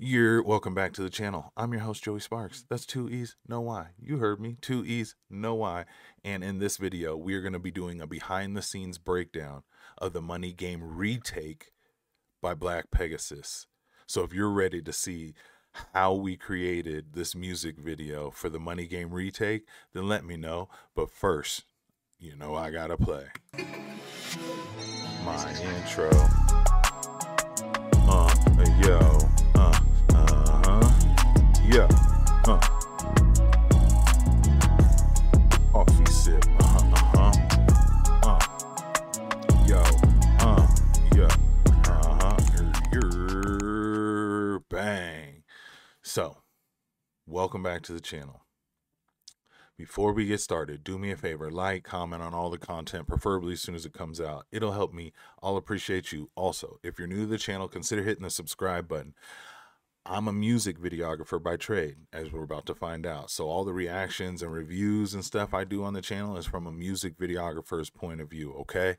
Welcome back to the channel. I'm your host, Joey Sparks. That's 2 E's, no Y. You heard me, 2 E's, no Y. And in this video, we're going to be doing a behind-the-scenes breakdown of the Money Game Retake by Black Pegasus. So if you're ready to see how we created this music video for the Money Game Retake, then let me know. But first, you know I gotta play my intro. Coffee sip, bang. So, welcome back to the channel. Before we get started, do me a favor, like, comment on all the content, preferably as soon as it comes out. It'll help me. I'll appreciate you. Also, if you're new to the channel, consider hitting the subscribe button. I'm a music videographer by trade, as we're about to find out. So all the reactions and reviews and stuff I do on the channel is from a music videographer's point of view, okay?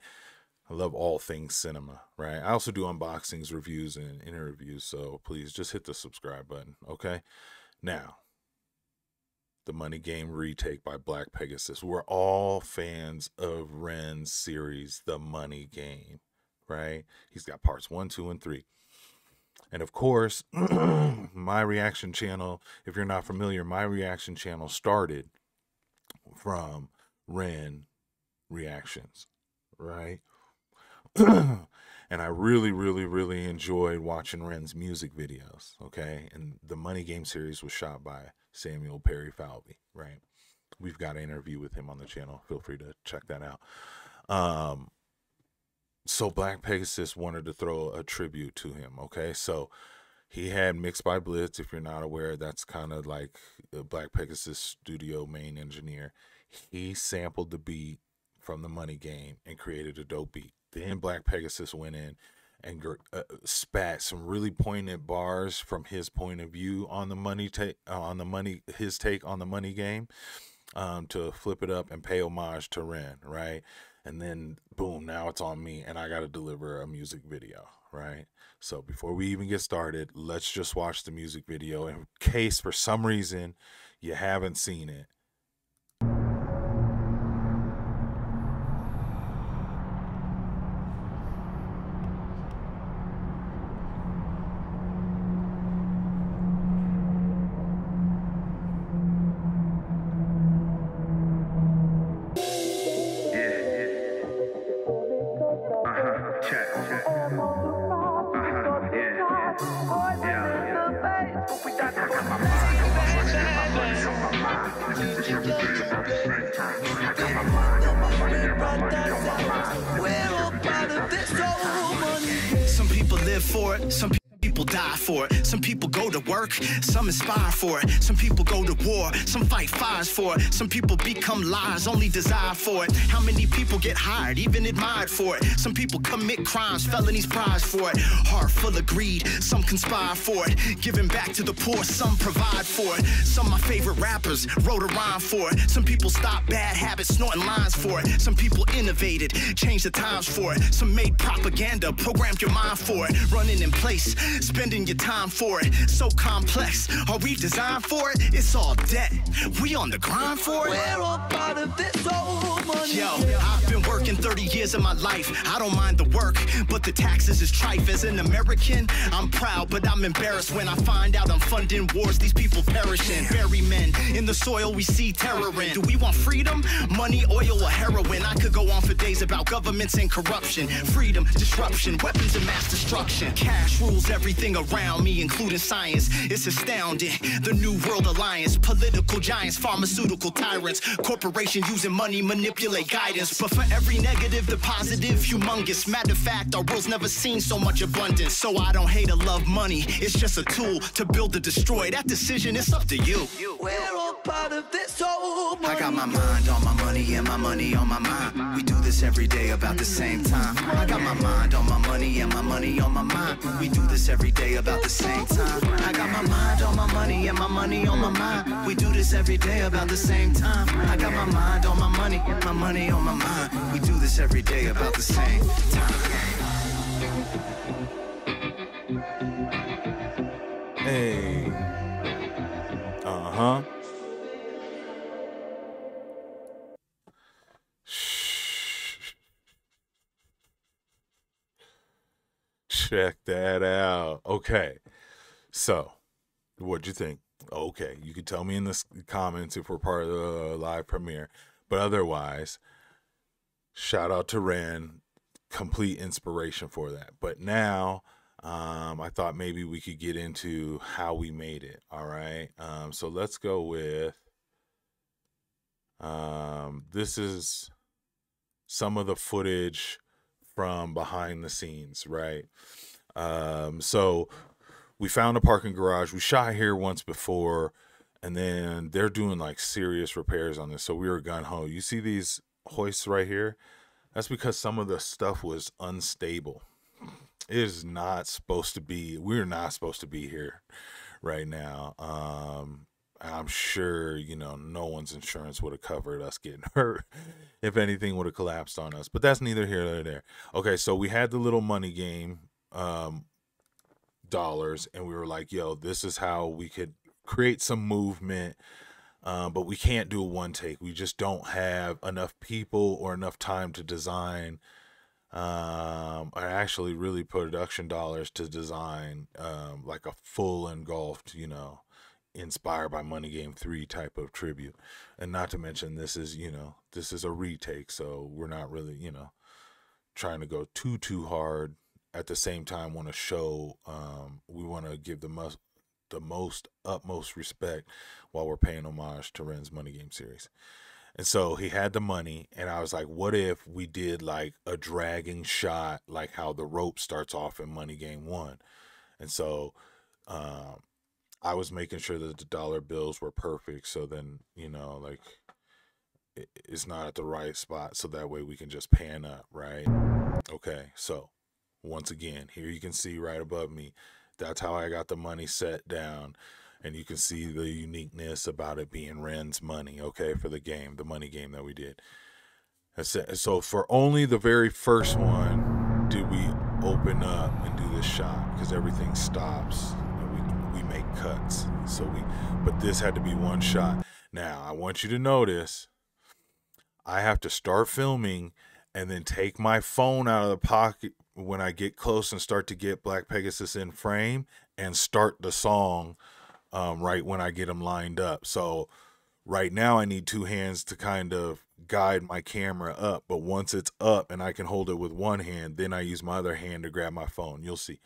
I love all things cinema, right? I also do unboxings, reviews, and interviews, so please just hit the subscribe button, okay? Now, the Money Game Retake by Black Pegasus. We're all fans of Ren's series, The Money Game, right? He's got parts 1, 2, and 3. And of course, my reaction channel, if you're not familiar, my reaction channel started from Ren reactions, right? And I really enjoyed watching Ren's music videos, okay? And the Money Game series was shot by Samuel Perry Falvey, right? We've got an interview with him on the channel. Feel free to check that out. So Black Pegasus wanted to throw a tribute to him, okay? So he had Mixed by Blitz. If you're not aware, that's kind of like the Black Pegasus studio main engineer. He sampled the beat from the Money Game and created a dope beat. Then Black Pegasus went in and spat some really poignant bars from his point of view on the his take on the Money Game, to flip it up and pay homage to Ren, right? And then, boom, now it's on me, and I got to deliver a music video, right? So before we even get started, let's just watch the music video in case, for some reason, you haven't seen it. Some people live for it, some people die for it. Some people go to work, some aspire for it. Some people go to war, some fight fires for it. Some people become liars, only desire for it. How many people get hired, even admired for it? Some people commit crimes, felonies, prize for it. Heart full of greed, some conspire for it. Giving back to the poor, some provide for it. Some of my favorite rappers wrote a rhyme for it. Some people stop bad habits, snorting lines for it. Some people innovated, changed the times for it. Some made propaganda, programmed your mind for it. Running in place, spending your time for it. So complex, are we designed for it? It's all debt, we on the grind for it. We're all part of this old money. Yo, I've been working 30 years of my life. I don't mind the work, but the taxes is trife. As an American, I'm proud, but I'm embarrassed when I find out I'm funding wars these people perishing. Bury men in the soil we see terror in. Do we want freedom, money, oil, or heroin? I could go on for days about governments and corruption. Freedom, disruption, weapons of mass destruction. Cash rules everything around me, including science. It's astounding. The New World Alliance, political giants, pharmaceutical tyrants, corporation using money manipulate guidance. But for every negative, the positive, humongous. Matter of fact, our world's never seen so much abundance. So I don't hate or love money. It's just a tool to build or destroy. That decision, it's up to you. We're all part of this whole money. I got my mind on my money and my money on my mind. We do this every day about the same time. I got my mind on my money and my money on my mind. We do this every day about the same time. I got my mind on my money and my money on my mind. We do this every day about the same time. I got my mind on my money on my mind. We do this every day about the same time. Hey. Uh-huh. Check that out. Okay. So, what'd you think? Okay, you can tell me in the comments if we're part of the live premiere. But otherwise, shout out to Ren. Complete inspiration for that. But now, I thought maybe we could get into how we made it. All right. So let's go with this is some of the footage from behind the scenes, right? So we found a parking garage. We shot here once before, and then they're doing like serious repairs on this. So we were gun ho. You see these hoists right here? That's because some of the stuff was unstable. It is not supposed to be. We're not supposed to be here right now. I'm sure, you know, no one's insurance would have covered us getting hurt if anything would have collapsed on us. But that's neither here nor there. Okay, so we had the little money game dollars, and we were like, yo, this is how we could create some movement. But we can't do a one take. We just don't have enough people or enough time to design or actually really production dollars to design like a full engulfed, you know, inspired by Money Game 3 type of tribute. And not to mention this is, you know, this is a retake, so we're not really, you know, trying to go too hard. At the same time, want to show we want to give the utmost respect while we're paying homage to Ren's Money Game series. And so he had the money, and I was like, what if we did like a dragging shot, like how the rope starts off in Money Game 1? And so I was making sure that the dollar bills were perfect, so then, you know, like it's not at the right spot, so that way we can just pan up, right? Okay, so once again, here you can see right above me, that's how I got the money set down. And you can see the uniqueness about it being Ren's money, okay, for the game, the money game that we did. So for only the very first one did we open up and do this shot, because everything stops and we make cuts. But this had to be one shot. Now, I want you to notice, I have to start filming and then take my phone out of the pocket when I get close and start to get Black Pegasus in frame and start the song right when I get them lined up. So right now I need two hands to kind of guide my camera up, but once it's up and I can hold it with one hand, then I use my other hand to grab my phone. You'll see.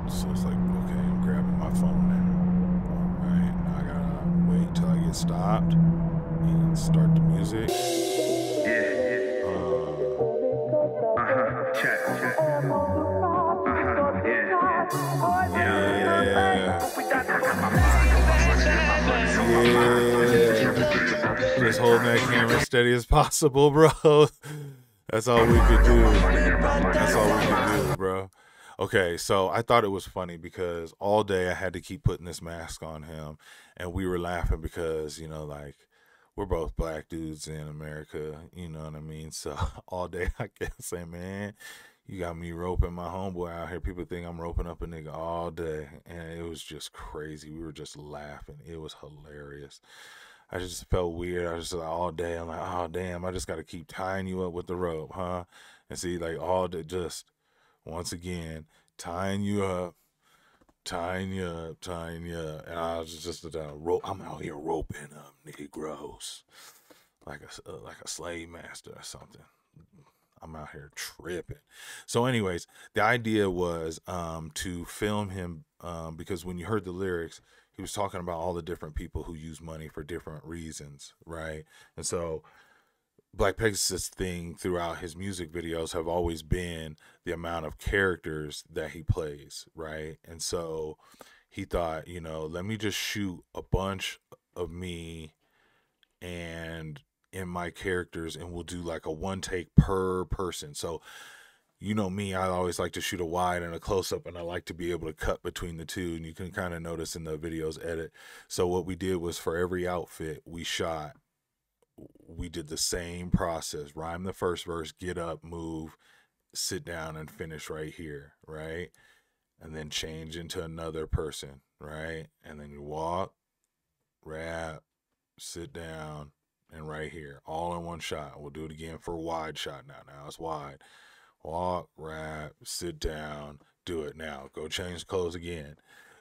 So it's like, okay, I'm grabbing my phone now. All right, now I gotta wait till I get stopped and start the music. Check. Just holding that camera as steady as possible, bro. That's all we could do. That's all we could do, bro. Okay, so I thought it was funny because all day I had to keep putting this mask on him, and we were laughing because, you know, like, we're both black dudes in America, you know what I mean? So all day I kept saying, man, you got me roping my homeboy out here. People think I'm roping up a nigga all day. And it was just crazy. We were just laughing. It was hilarious. I just felt weird. I was just like, all day, I'm like, oh, damn, I just got to keep tying you up with the rope, huh? And see, like, all day, just, once again, tying you up. And I was just I'm out here roping up Negroes like a slave master or something. I'm out here tripping. So anyways, the idea was to film him because when you heard the lyrics, he was talking about all the different people who use money for different reasons, right? And so Black Pegasus thing throughout his music videos have always been the amount of characters that he plays, right? And so he thought, you know, let me just shoot a bunch of me and in my characters, and we'll do like a one take per person. So, you know me, I always like to shoot a wide and a close up, and I like to be able to cut between the two, and you can kind of notice in the video's edit. So what we did was for every outfit we shot we did the same process. Rhyme the first verse, get up, move, sit down, and finish right here, right? And then change into another person, right? And then you walk, rap, sit down, and right here, all in one shot. We'll do it again for a wide shot now. Now it's wide. Walk, rap, sit down, do it now. Go change clothes again.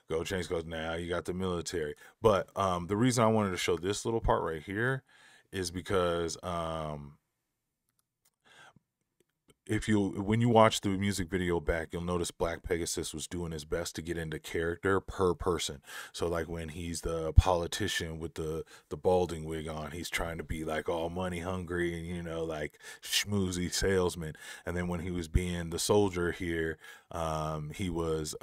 Go change clothes. Now you got the military. But the reason I wanted to show this little part right here is because when you watch the music video back, you'll notice Black Pegasus was doing his best to get into character per person. So like when he's the politician with the balding wig on, he's trying to be like all money hungry and, you know, like schmoozy salesman. And then when he was being the soldier here, he was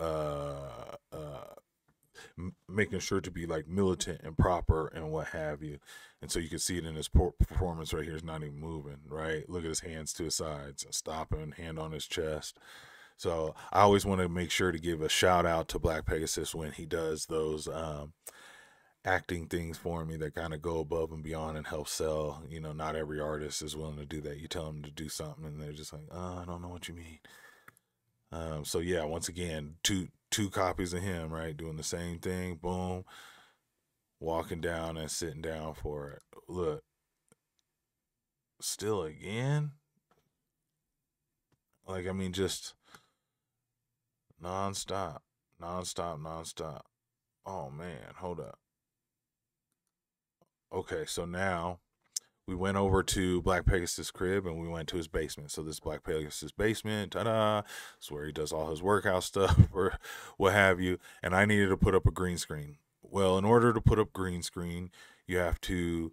making sure to be like militant and proper and what have you. And so you can see it in his performance right here. He's not even moving, right? Look at his hands to his sides, stopping, hand on his chest. So I always want to make sure to give a shout out to Black Pegasus when he does those acting things for me that kind of go above and beyond and help sell. You know, not every artist is willing to do that. You tell them to do something and they're just like, oh, I don't know what you mean. So yeah, once again, two copies of him, right? Doing the same thing. Boom. Walking down and sitting down for it. Look. Still again? Like, I mean, just non-stop. Oh, man. Hold up. Okay, so now we went over to Black Pegasus' crib and we went to his basement. So this is Black Pegasus' basement, ta-da, it's where he does all his workout stuff or what have you. And I needed to put up a green screen. Well, in order to put up green screen, you have to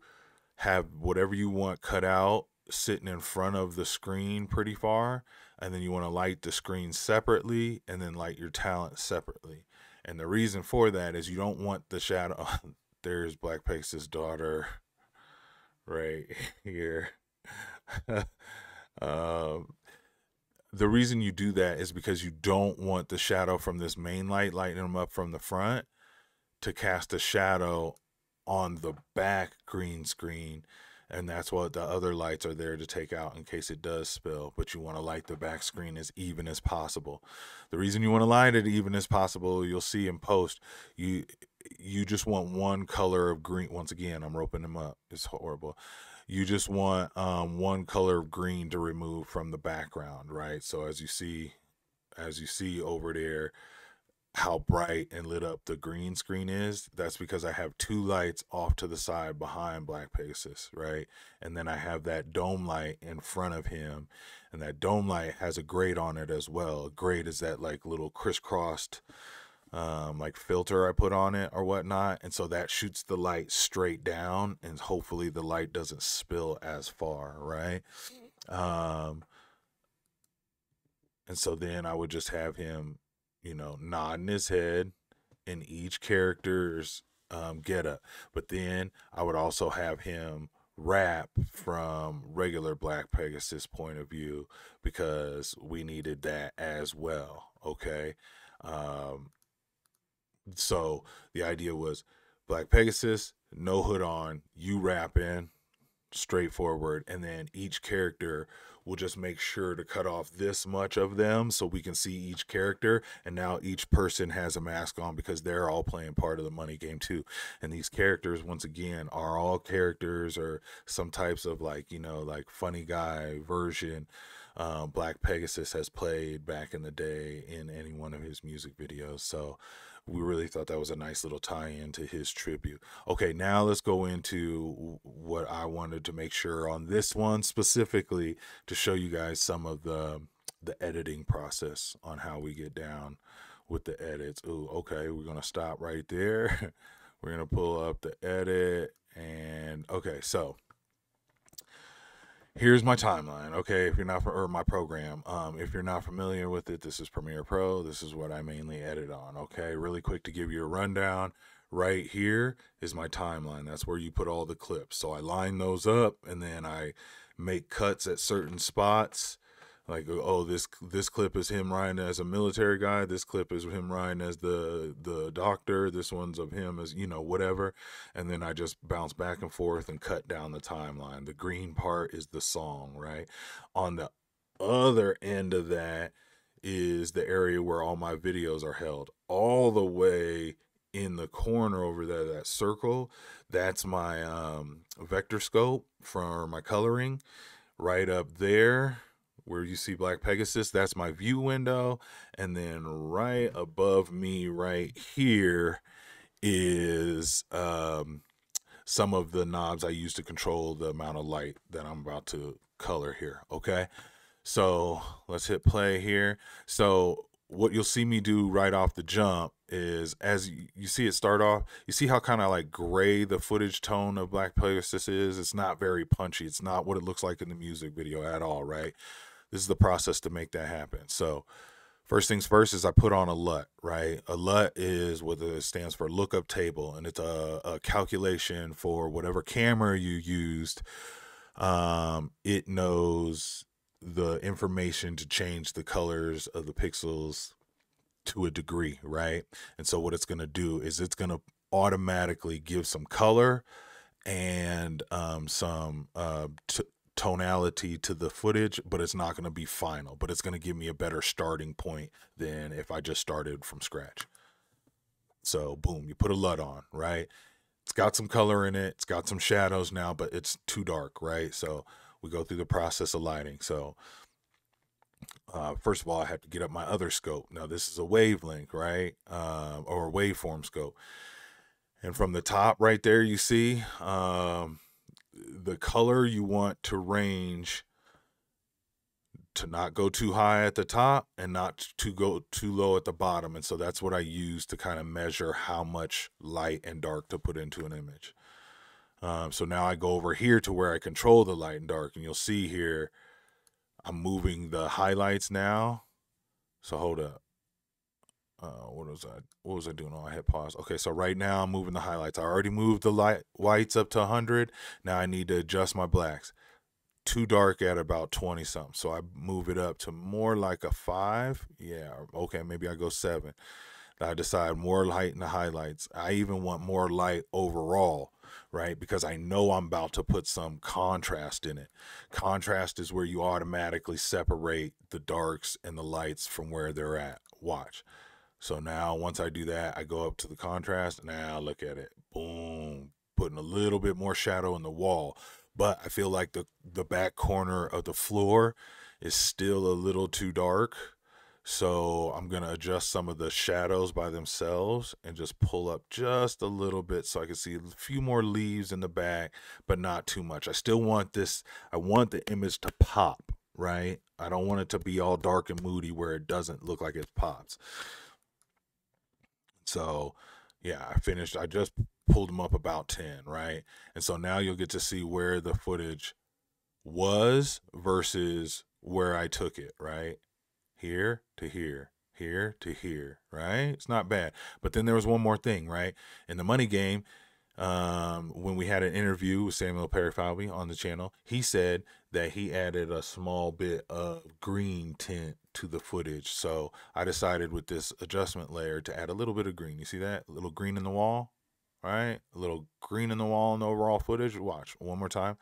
have whatever you want cut out sitting in front of the screen pretty far. And then you want to light the screen separately and then light your talent separately. And the reason for that is you don't want the shadow. There's Black Pegasus' daughter right here. The reason you do that is because you don't want the shadow from this main light lighting them up from the front to cast a shadow on the back green screen. And that's what the other lights are there to take out in case it does spill. But you want to light the back screen as even as possible. The reason you want to light it even as possible, you'll see in post, you just want one color of green. Once again, I'm roping them up. It's horrible. You just want one color of green to remove from the background, right? So as you see over there, how bright and lit up the green screen is, that's because I have two lights off to the side behind Black Pegasus, right? And then I have that dome light in front of him, and that dome light has a grate on it as well. A grate is that like little crisscrossed like filter I put on it or whatnot, and so that shoots the light straight down, and hopefully the light doesn't spill as far, right? And so then I would just have him, you know, nodding his head in each character's get up. But then I would also have him rap from regular Black Pegasus point of view because we needed that as well. Okay. So the idea was Black Pegasus, no hood on, you rapping straightforward, and then each character will just make sure to cut off this much of them so we can see each character, and now each person has a mask on because they're all playing part of the money game too. And these characters, once again, are all characters or some types of like, you know, like funny guy version Black Pegasus has played back in the day in any one of his music videos. So we really thought that was a nice little tie-in to his tribute. Okay, now let's go into what I wanted to make sure on this one specifically to show you guys some of the editing process on how we get down with the edits. Ooh, okay, we're going to stop right there. We're going to pull up the edit, and okay, so here's my timeline. Okay, if you're not, or my program, if you're not familiar with it, this is Premiere Pro. This is what I mainly edit on. Okay, really quick to give you a rundown. Right here is my timeline. That's where you put all the clips. So I line those up and then I make cuts at certain spots. Like, oh, this clip is him riding as a military guy. This clip is him riding as the doctor. This one's of him as, you know, whatever. And then I just bounce back and forth and cut down the timeline. The green part is the song, right? On the other end of that is the area where all my videos are held. All the way in the corner over there, that circle, that's my vector scope for my coloring. Right up there where you see Black Pegasus, that's my view window. And then right above me right here is some of the knobs I use to control the amount of light that I'm about to color here. Okay, so let's hit play here. So what you'll see me do right off the jump is, as you see it start off, you see how kind of like gray the footage tone of Black Pegasus is. It's not very punchy. It's not what it looks like in the music video at all, right? This is the process to make that happen. So first things first is I put on a LUT, right? A LUT is what it stands for, lookup table, and it's a calculation for whatever camera you used. It knows the information to change the colors of the pixels to a degree, right? And so what it's going to do is it's going to automatically give some color and some tonality to the footage, but it's not going to be final, but it's going to give me a better starting point than if I just started from scratch. So boom, you put a LUT on, right? It's got some color in it. It's got some shadows now, but it's too dark, right? So we go through the process of lighting. So first of all, I have to get up my other scope. Now this is a wavelength, right? Or a waveform scope. And from the top right there, you see the color you want to range to not go too high at the top and not to go too low at the bottom. And so that's what I use to kind of measure how much light and dark to put into an image. So now I go over here to where I control the light and dark, and you'll see here I'm moving the highlights now. So hold up. What was I doing? Oh, I hit pause. Okay, so right now I'm moving the highlights. I already moved the whites up to 100. Now I need to adjust my blacks. Too dark at about 20 something. So I move it up to more like a 5. Yeah, okay, maybe I go 7. I decide more light in the highlights. I even want more light overall, right? Because I know I'm about to put some contrast in it. Contrast is where you automatically separate the darks and the lights from where they're at. Watch. So now once I do that, I go up to the contrast. Now look at it. Boom. Putting a little bit more shadow in the wall. But I feel like the back corner of the floor is still a little too dark. So I'm going to adjust some of the shadows by themselves and just pull up just a little bit so I can see a few more leaves in the back, but not too much. I still want this. I want the image to pop, right? I don't want it to be all dark and moody where it doesn't look like it pops. So yeah, I finished. I just pulled them up about 10, right? And so now you'll get to see where the footage was versus where I took it, right? Here to here, here to here, right? It's not bad. But then there was one more thing, right? In the money game, when we had an interview with Samuel Perry on the channel, he said that he added a small bit of green tint to the footage. So I decided with this adjustment layer to add a little bit of green. You see that? A little green in the wall, right? A little green in the wall in the overall footage. Watch one more time.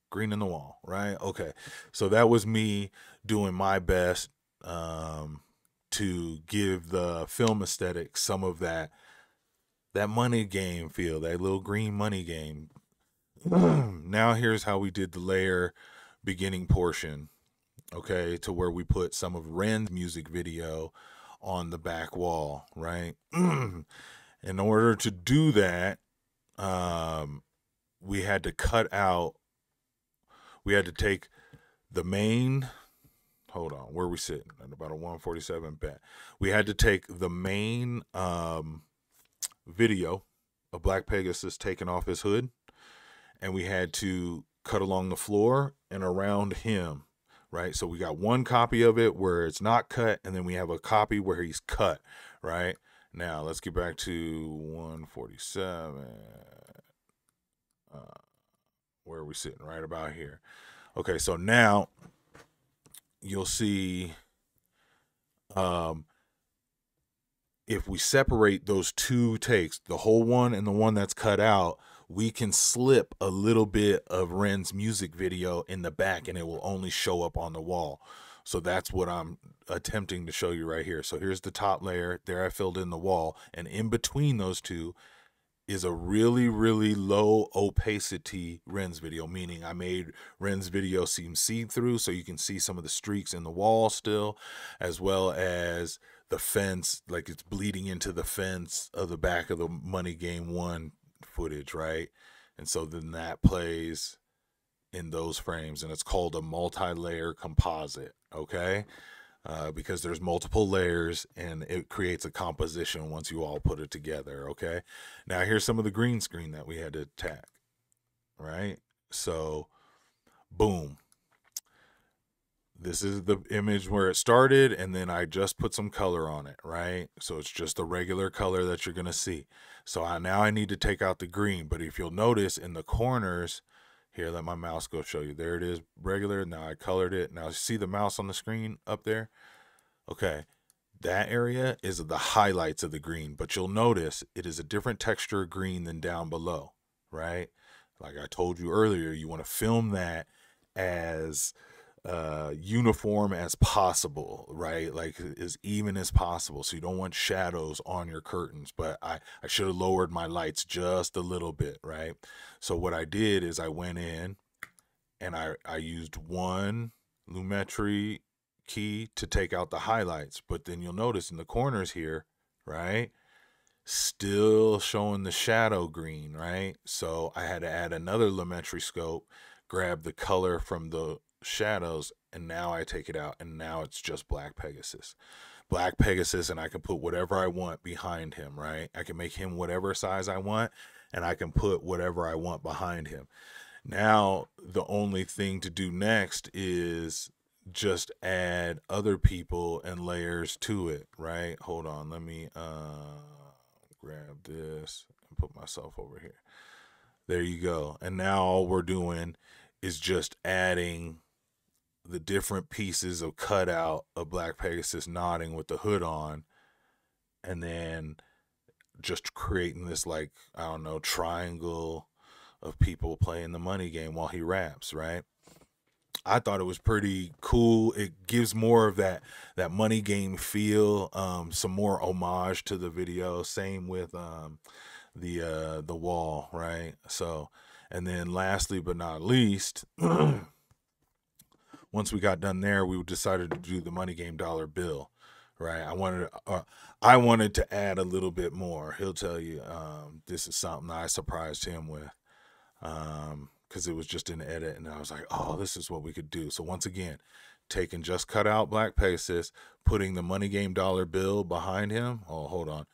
Green in the wall, right? Okay. So that was me doing my best to give the film aesthetic some of that money game feel, that little green money game. Now here's how we did the layer beginning portion, okay, to where we put some of Ren's music video on the back wall, right? In order to do that, we had to take the main, hold on, where are we sitting? At about a 147 bet. We had to take the main video of Black Pegasus taking off his hood, and we had to cut along the floor and around him, right? So we got one copy of it where it's not cut, and then we have a copy where he's cut, right? Now let's get back to 147. Where are we sitting? Right about here. Okay, so now you'll see if we separate those two takes, the whole one and the one that's cut out, we can slip a little bit of Ren's music video in the back and it will only show up on the wall. So that's what I'm attempting to show you right here. So here's the top layer. There I filled in the wall. And in between those two is a really, really low opacity Ren's video, meaning I made Ren's video seem see-through so you can see some of the streaks in the wall still, as well as the fence, like it's bleeding into the fence of the back of the Money Game 1 footage, right? And so then that plays in those frames, and it's called a multi-layer composite, okay? Because there's multiple layers and it creates a composition once you all put it together, okay? Now here's some of the green screen that we had to attack, right? So, boom. This is the image where it started, and then I just put some color on it, right? So it's just a regular color that you're going to see. So now I need to take out the green, but if you'll notice in the corners, here, let my mouse go show you. There it is, regular. Now I colored it. Now see the mouse on the screen up there? Okay, that area is the highlights of the green, but you'll notice it is a different texture of green than down below, right? Like I told you earlier, you want to film that as uniform as possible, right? Like as even as possible. So you don't want shadows on your curtains, but I should have lowered my lights just a little bit, right? So what I did is I went in and I used one Lumetri key to take out the highlights, but then you'll notice in the corners here, right? Still showing the shadow green, right? So I had to add another Lumetri scope, grab the color from the shadows, and now I take it out, and now it's just Black Pegasus. Black Pegasus, and I can put whatever I want behind him, right? I can make him whatever size I want, and I can put whatever I want behind him. Now, the only thing to do next is just add other people and layers to it, right? Hold on, let me grab this and put myself over here. There you go. And now all we're doing is just adding the different pieces of cutout of Black Pegasus nodding with the hood on, and then just creating this, like, I don't know, triangle of people playing the money game while he raps, right? I thought it was pretty cool. It gives more of that money game feel, some more homage to the video. Same with the wall, right? So, and then lastly but not least, once we got done there, we decided to do the money game dollar bill, right? I wanted to add a little bit more. He'll tell you this is something I surprised him with, because it was just in edit, and I was like, oh, this is what we could do. So once again, taking just cut out Black Pegasus, putting the money game dollar bill behind him. Oh, hold on.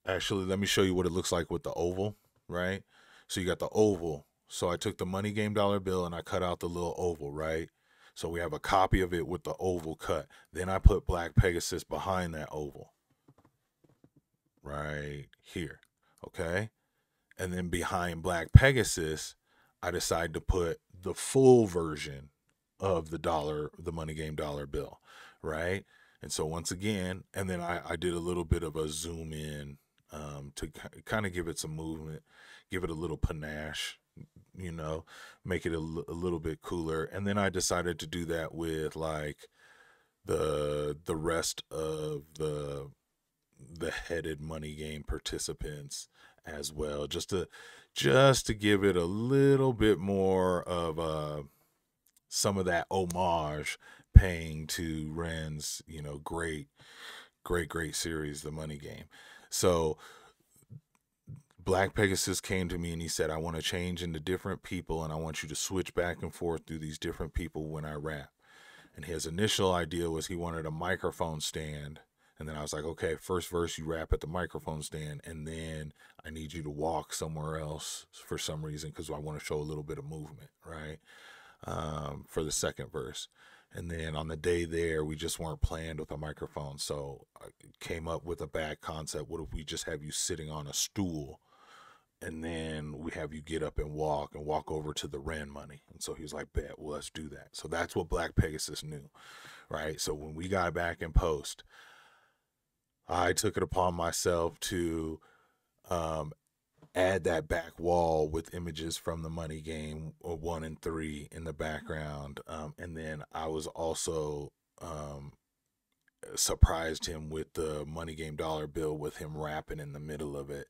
Actually, let me show you what it looks like with the oval, right? So you got the oval. So I took the money game dollar bill and I cut out the little oval, right? So we have a copy of it with the oval cut. Then I put Black Pegasus behind that oval, right here, okay? And then behind Black Pegasus, I decided to put the full version of the money game dollar bill, right? And so once again, and then I did a little bit of a zoom in to kind of give it some movement, give it a little panache, you know, make it a little bit cooler. And then I decided to do that with like the rest of the headed money game participants as well, just to give it a little bit more of some of that homage paying to Ren's, you know, great series, The Money Game. So Black Pegasus came to me and he said, I want to change into different people and I want you to switch back and forth through these different people when I rap. And his initial idea was he wanted a microphone stand. And then I was like, okay, first verse, you rap at the microphone stand. And then I need you to walk somewhere else for some reason because I want to show a little bit of movement, right? For the second verse. And then on the day there, we just weren't planned with a microphone. So I came up with a bad concept. What if we just have you sitting on a stool and then we have you get up and walk over to the Ren money. And so he was like, bet, well, let's do that. So that's what Black Pegasus knew, right? So when we got back in post, I took it upon myself to add that back wall with images from the money game 1 and 3 in the background. And then I was also surprised him with the money game dollar bill with him rapping in the middle of it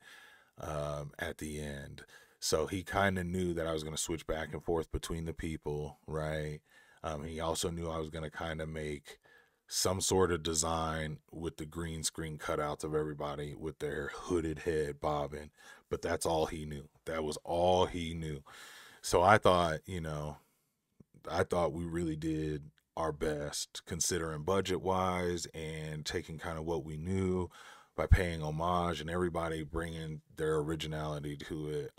at the end. So he kind of knew that I was going to switch back and forth between the people, right? He also knew I was going to kind of make some sort of design with the green screen cutouts of everybody with their hooded head bobbing, but that's all he knew. That was all he knew. So I thought, we really did our best considering budget wise and taking kind of what we knew by paying homage and everybody bringing their originality to it,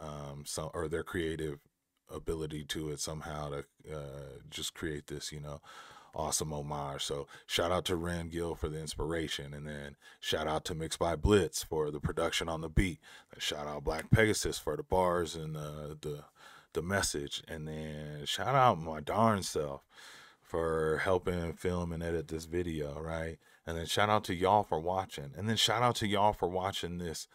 or their creative ability to it somehow to just create this, awesome homage. So shout out to Ren Gill for the inspiration, and then shout out to Mixed by Blitz for the production on the beat. And shout out Black Pegasus for the bars and the message, and then shout out my darn self for helping film and edit this video, right? And then shout out to y'all for watching, and then shout out to y'all for watching this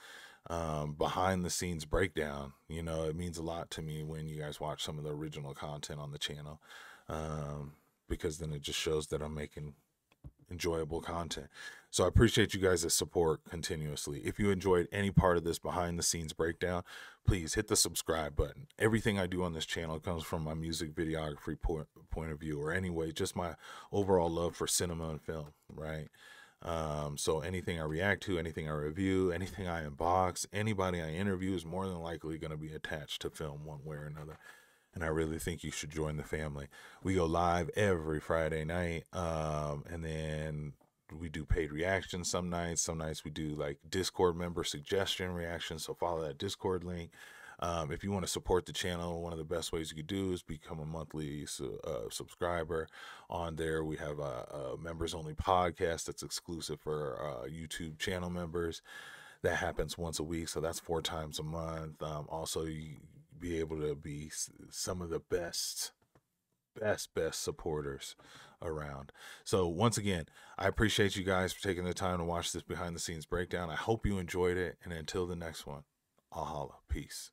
behind the scenes breakdown. It means a lot to me when you guys watch some of the original content on the channel, because then it just shows that I'm making enjoyable content. So I appreciate you guys' support continuously. If you enjoyed any part of this behind the scenes breakdown, please hit the subscribe button. Everything I do on this channel comes from my music videography point of view, or anyway, just my overall love for cinema and film, right? So anything I react to, anything I review, anything I unbox, anybody I interview is more than likely going to be attached to film one way or another. And I really think you should join the family. We go live every Friday night, and then we do paid reactions some nights. Some nights we do like Discord member suggestion reactions, so follow that Discord link. If you want to support the channel, one of the best ways you could do is become a monthly subscriber. On there, we have a members-only podcast that's exclusive for YouTube channel members. That happens once a week, so that's 4 times a month. Also, you be able to be some of the best supporters around. So once again, I appreciate you guys for taking the time to watch this behind the scenes breakdown. I hope you enjoyed it, and until the next one, I'll holla. Peace.